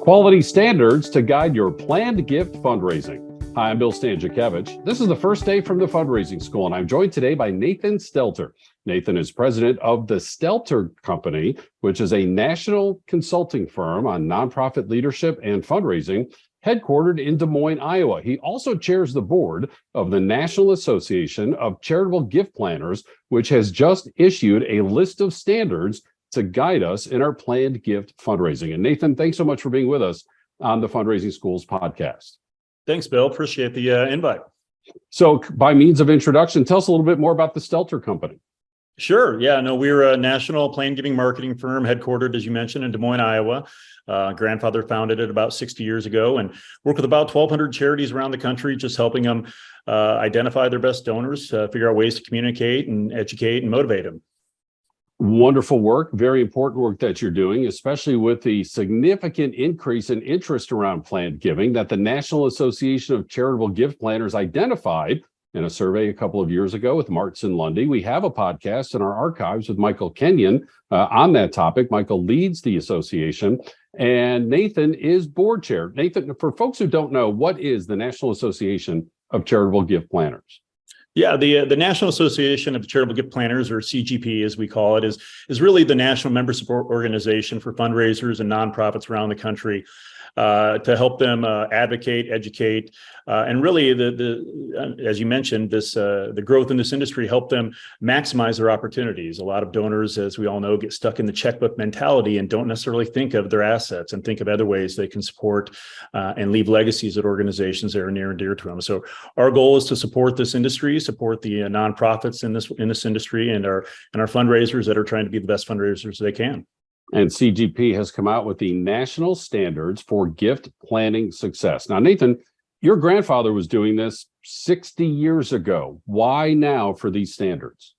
Quality standards to guide your planned gift fundraising. Hi, I'm Bill Stanczykiewicz. This is the first day from the fundraising school, and I'm joined today by Nathan Stelter. Nathan is president of the Stelter Company, which is a national consulting firm on nonprofit leadership and fundraising, headquartered in Des Moines, Iowa. He also chairs the board of the National Association of Charitable Gift Planners, which has just issued a list of standards to guide us in our planned gift fundraising. And Nathan, thanks so much for being with us on the Fundraising Schools podcast. Thanks, Bill. Appreciate the invite. So by means of introduction, tell us a little bit more about the Stelter Company. Sure. Yeah, no, we're a national plan giving marketing firm headquartered, as you mentioned, in Des Moines, Iowa. Grandfather founded it about 60 years ago and work with about 1,200 charities around the country, just helping them identify their best donors, figure out ways to communicate and educate and motivate them. Wonderful work, very important work that you're doing, especially with the significant increase in interest around planned giving that the National Association of Charitable Gift Planners identified in a survey a couple of years ago with Martson Lundy. We have a podcast in our archives with Michael Kenyon on that topic. Michael leads the association, and Nathan is board chair. Nathan, for folks who don't know, what is the National Association of Charitable Gift Planners? Yeah, the National Association of Charitable Gift Planners, or CGP as we call it, is really the national member support organization for fundraisers and nonprofits around the country to help them advocate, educate, and really as you mentioned, the growth in this industry help them maximize their opportunities. A lot of donors, as we all know, get stuck in the checkbook mentality and don't necessarily think of their assets and think of other ways they can support and leave legacies at organizations that are near and dear to them. So our goal is to support this industry, support the nonprofits in this industry, and our fundraisers that are trying to be the best fundraisers they can. And CGP has come out with the national standards for gift planning success. Now, Nathan, your grandfather was doing this 60 years ago. Why now for these standards?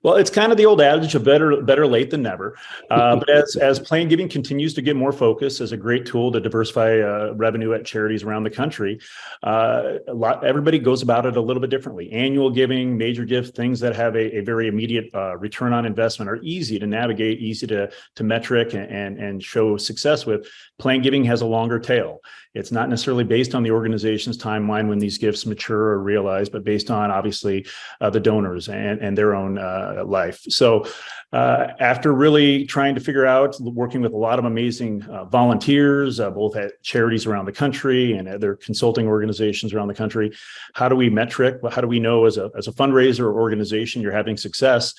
Well, it's kind of the old adage of better late than never. But as plan giving continues to get more focus as a great tool to diversify revenue at charities around the country, everybody goes about it a little bit differently. Annual giving, major gifts, things that have a very immediate return on investment are easy to navigate, easy to metric and show success with. Plan giving has a longer tail. It's not necessarily based on the organization's timeline when these gifts mature or realized, but based on obviously the donors and their own life. So after really trying to figure out, working with a lot of amazing volunteers, both at charities around the country and other consulting organizations around the country, how do we metric? How do we know as a fundraiser or organization you're having success?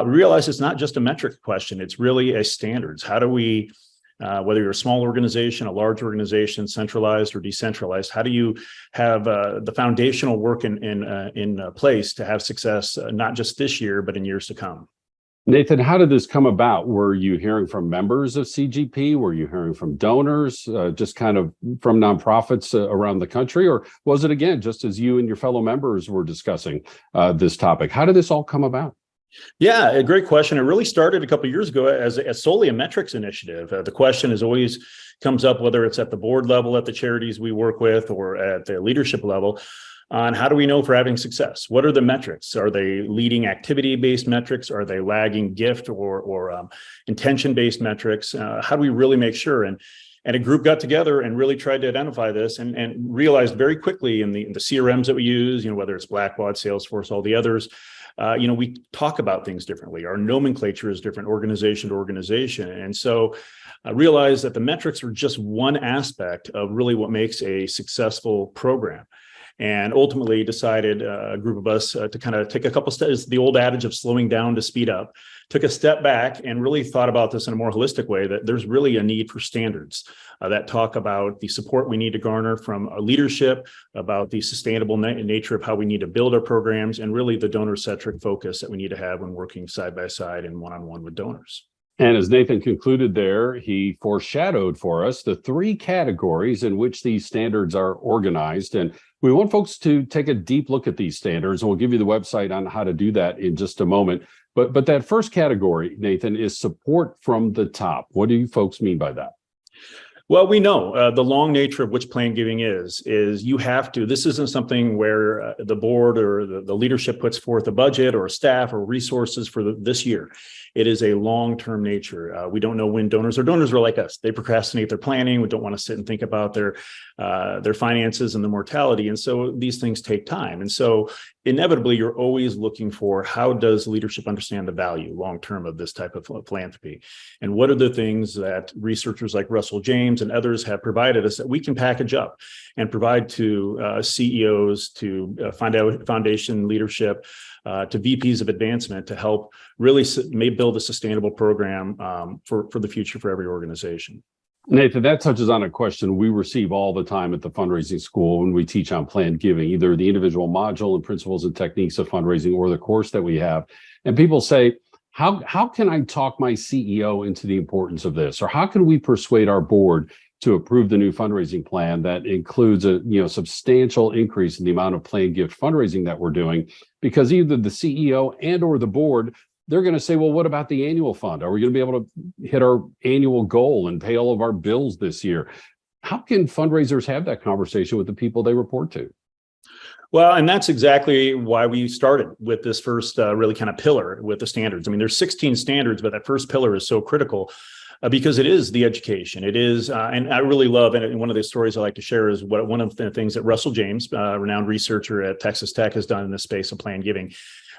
Realize it's not just a metric question. It's really a standards. How do we whether you're a small organization, a large organization, centralized or decentralized, how do you have the foundational work in place to have success, not just this year, but in years to come? Nathan, how did this come about? Were you hearing from members of CGP? Were you hearing from donors, just kind of from nonprofits around the country? Or was it, again, just as you and your fellow members were discussing this topic? How did this all come about? Yeah, a great question. It really started a couple of years ago as solely a metrics initiative. The question is always comes up, whether it's at the board level at the charities we work with or at the leadership level, on how do we know if we're having success? What are the metrics? Are they leading activity-based metrics? Are they lagging gift or intention-based metrics? How do we really make sure? And a group got together and really tried to identify this and realized very quickly in the CRMs that we use, whether it's Blackbaud, Salesforce, all the others, we talk about things differently. Our nomenclature is different organization to organization. And so I realized that the metrics were just one aspect of really what makes a successful program. And ultimately decided a group of us to kind of take a couple steps, the old adage of slowing down to speed up, took a step back and really thought about this in a more holistic way, that there's really a need for standards that talk about the support we need to garner from our leadership, about the sustainable nature of how we need to build our programs, and really the donor-centric focus that we need to have when working side by side and one-on-one with donors. And as Nathan concluded there, he foreshadowed for us the three categories in which these standards are organized. And we want folks to take a deep look at these standards, and we'll give you the website on how to do that in just a moment. But that first category, Nathan, is support from the top. What do you folks mean by that? Well, we know the long nature of which plan giving is you have to, this isn't something where the board or the leadership puts forth a budget or staff or resources for this year. It is a long-term nature. We don't know when donors are like us. They procrastinate their planning. We don't want to sit and think about their finances and the mortality. And so these things take time. And so inevitably, you're always looking for how does leadership understand the value long-term of this type of philanthropy? And what are the things that researchers like Russell James and others have provided us that we can package up and provide to CEOs, to foundation leadership, to VPs of advancement to help really build a sustainable program for the future for every organization. Nathan, that touches on a question we receive all the time at the fundraising school when we teach on planned giving, either the individual module and principles and techniques of fundraising or the course that we have. And people say, how can I talk my CEO into the importance of this? Or how can we persuade our board to approve the new fundraising plan that includes a substantial increase in the amount of planned gift fundraising that we're doing? Because either the CEO and or the board, they're going to say, well, what about the annual fund? Are we going to be able to hit our annual goal and pay all of our bills this year? How can fundraisers have that conversation with the people they report to? Well, and that's exactly why we started with this first really kind of pillar with the standards. I mean, there's 16 standards, but that first pillar is so critical because it is the education. It is, and I really love, and one of the stories I like to share is one of the things that Russell James, renowned researcher at Texas Tech, has done in the space of planned giving,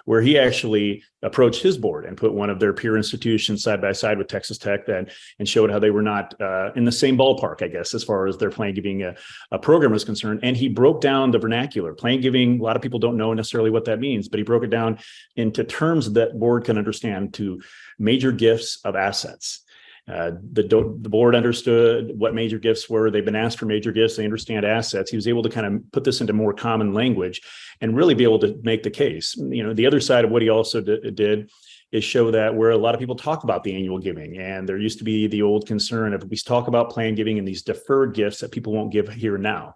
where he actually approached his board and put one of their peer institutions side by side with Texas Tech and showed how they were not in the same ballpark, I guess, as far as their planned giving a program is concerned. And he broke down the vernacular. Planned giving, a lot of people don't know necessarily what that means, but he broke it down into terms that board can understand, to major gifts of assets. The board understood what major gifts were. They've been asked for major gifts. They understand assets. He was able to kind of put this into more common language and really be able to make the case. The other side of what he also did is show that where a lot of people talk about the annual giving, and there used to be the old concern of we talk about planned giving and these deferred gifts that people won't give here and now.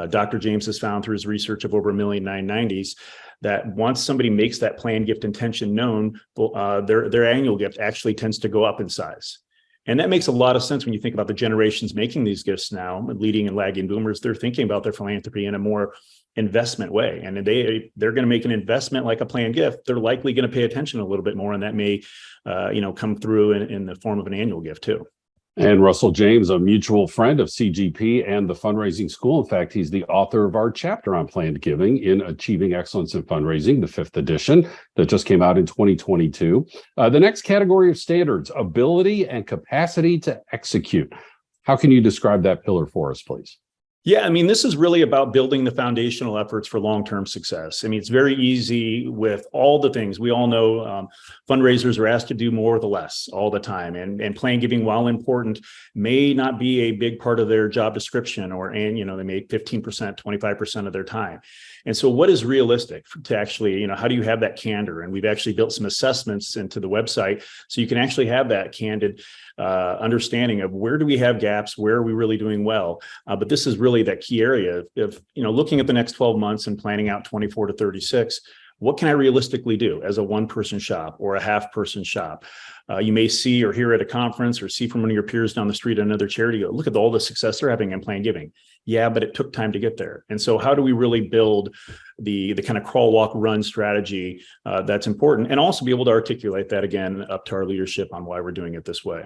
Dr. James has found through his research of over 1,990s that once somebody makes that planned gift intention known, their annual gift actually tends to go up in size. And that makes a lot of sense when you think about the generations making these gifts now, leading and lagging boomers. They're thinking about their philanthropy in a more investment way. And they're going to make an investment like a planned gift. They're likely going to pay attention a little bit more, and that may come through in the form of an annual gift too. And Russell James, a mutual friend of CGP and the Fundraising School. In fact, he's the author of our chapter on planned giving in Achieving Excellence in Fundraising, the 5th edition that just came out in 2022. The next category of standards, ability and capacity to execute. How can you describe that pillar for us, please? Yeah, I mean, this is really about building the foundational efforts for long-term success. I mean, it's very easy with all the things we all know. Fundraisers are asked to do more with less all the time, and planned giving, while important, may not be a big part of their job description, they make 15%, 25% of their time. And so, what is realistic to actually, how do you have that candor? And we've actually built some assessments into the website so you can actually have that candid understanding of where do we have gaps, where are we really doing well. But this is really that key area of looking at the next 12 months and planning out 24 to 36. What can I realistically do as a one-person shop or a half-person shop? You may see or hear at a conference or see from one of your peers down the street at another charity, go, look at all the success they're having in planned giving. Yeah, but it took time to get there. And so how do we really build the kind of crawl, walk, run strategy that's important, and also be able to articulate that again up to our leadership on why we're doing it this way?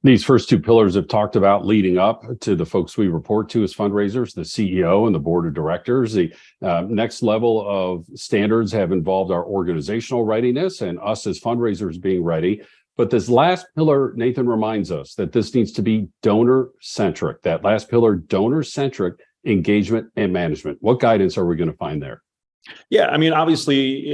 These first two pillars have talked about leading up to the folks we report to as fundraisers, the CEO and the board of directors. The next level of standards have involved our organizational readiness and us as fundraisers being ready. But this last pillar, Nathan reminds us that this needs to be donor-centric. That last pillar, donor-centric engagement and management. What guidance are we going to find there? Yeah, I mean, obviously,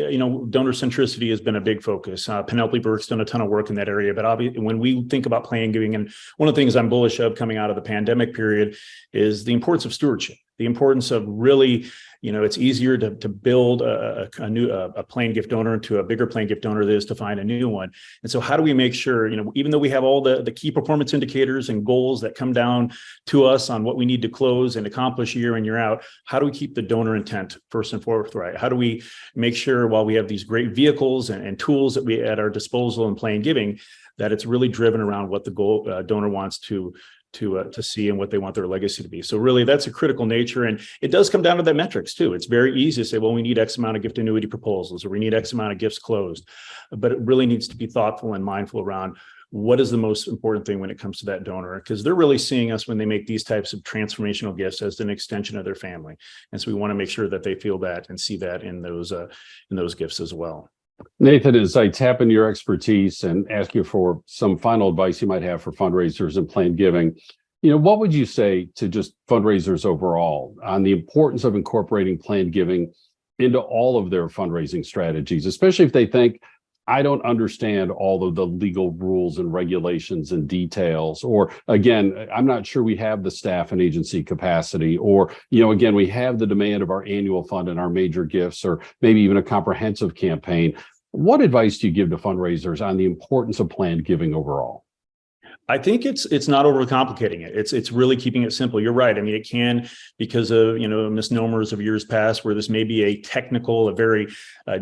donor centricity has been a big focus. Penelope Burke's done a ton of work in that area. But obviously, when we think about planned giving, and one of the things I'm bullish of coming out of the pandemic period is the importance of stewardship, the importance of really, it's easier to build a planned gift donor into a bigger planned gift donor than it is to find a new one. And so how do we make sure, even though we have all the key performance indicators and goals that come down to us on what we need to close and accomplish year in, year out, how do we keep the donor intent first and forthright? How do we make sure while we have these great vehicles and tools that we at our disposal in planned giving, that it's really driven around what the donor wants to to see and what they want their legacy to be. So really, that's a critical nature. And it does come down to that metrics too. It's very easy to say, well, we need X amount of gift annuity proposals, or we need X amount of gifts closed. But it really needs to be thoughtful and mindful around what is the most important thing when it comes to that donor, because they're really seeing us when they make these types of transformational gifts as an extension of their family. And so we want to make sure that they feel that and see that in those gifts as well. Nathan, as I tap into your expertise and ask you for some final advice you might have for fundraisers and planned giving, what would you say to just fundraisers overall on the importance of incorporating planned giving into all of their fundraising strategies, especially if they think, I don't understand all of the legal rules and regulations and details, or again, I'm not sure we have the staff and agency capacity, or, again, we have the demand of our annual fund and our major gifts, or maybe even a comprehensive campaign. What advice do you give to fundraisers on the importance of planned giving overall? I think it's not overcomplicating it. It's really keeping it simple. You're right. I mean, it can, because of misnomers of years past, where this may be a technical, a very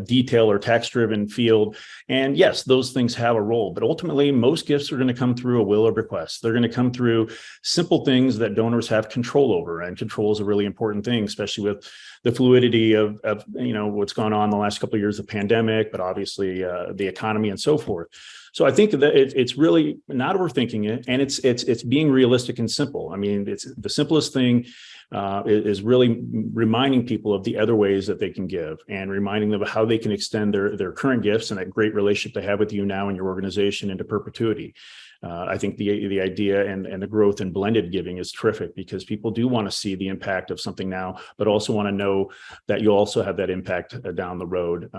detail or tax-driven field. And yes, those things have a role, but ultimately, most gifts are going to come through a will of request. They're going to come through simple things that donors have control over, and control is a really important thing, especially with the fluidity of what's gone on the last couple of years of pandemic, but obviously the economy and so forth. So I think that it's really not overthinking it, and it's being realistic and simple. I mean, it's the simplest thing is really reminding people of the other ways that they can give, and reminding them of how they can extend their current gifts and that great relationship they have with you now in your organization into perpetuity. I think the idea and the growth in blended giving is terrific, because people do want to see the impact of something now, but also want to know that you also have that impact down the road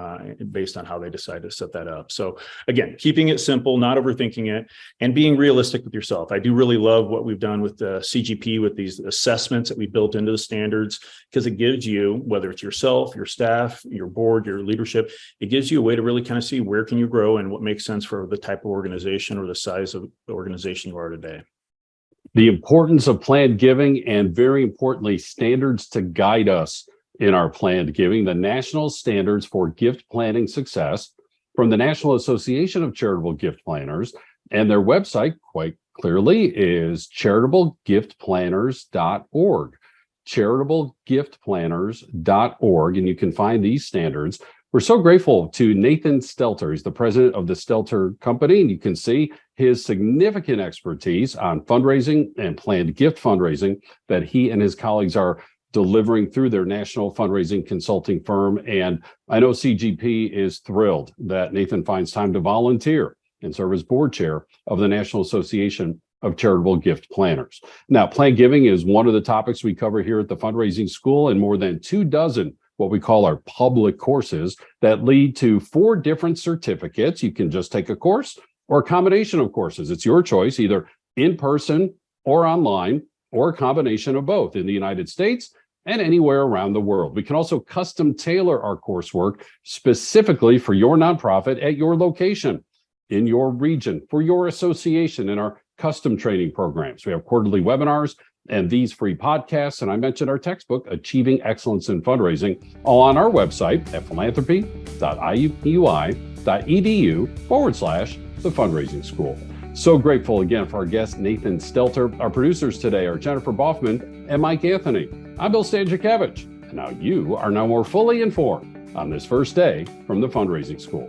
based on how they decide to set that up. So again, keeping it simple, not overthinking it, and being realistic with yourself. I do really love what we've done with the CGP, with these assessments that we built into the standards, because it gives you, whether it's yourself, your staff, your board, your leadership, it gives you a way to really kind of see where can you grow and what makes sense for the type of organization or the size of the organization you are today. The importance of planned giving, and very importantly, standards to guide us in our planned giving, the National Standards for Gift Planning Success from the National Association of Charitable Gift Planners. And their website, quite clearly, is charitablegiftplanners.org. charitablegiftplanners.org. And you can find these standards. We're so grateful to Nathan Stelter. He's the president of the Stelter Company, and you can see his significant expertise on fundraising and planned gift fundraising that he and his colleagues are delivering through their national fundraising consulting firm. And I know CGP is thrilled that Nathan finds time to volunteer and serve as board chair of the National Association of Charitable Gift Planners. Now, planned giving is one of the topics we cover here at the Fundraising School, and more than 24 what we call our public courses that lead to 4 different certificates. You can just take a course or a combination of courses. It's your choice, either in person or online, or a combination of both in the United States and anywhere around the world. We can also custom tailor our coursework specifically for your nonprofit at your location, in your region, for your association, in our custom training programs. We have quarterly webinars and these free podcasts. And I mentioned our textbook, Achieving Excellence in Fundraising, all on our website at philanthropy.iupui.edu/the Fundraising School. So grateful again for our guest, Nathan Stelter. Our producers today are Jennifer Boffman and Mike Anthony. I'm Bill Stanczykiewicz. And now you are now more fully informed on this first day from the Fundraising School.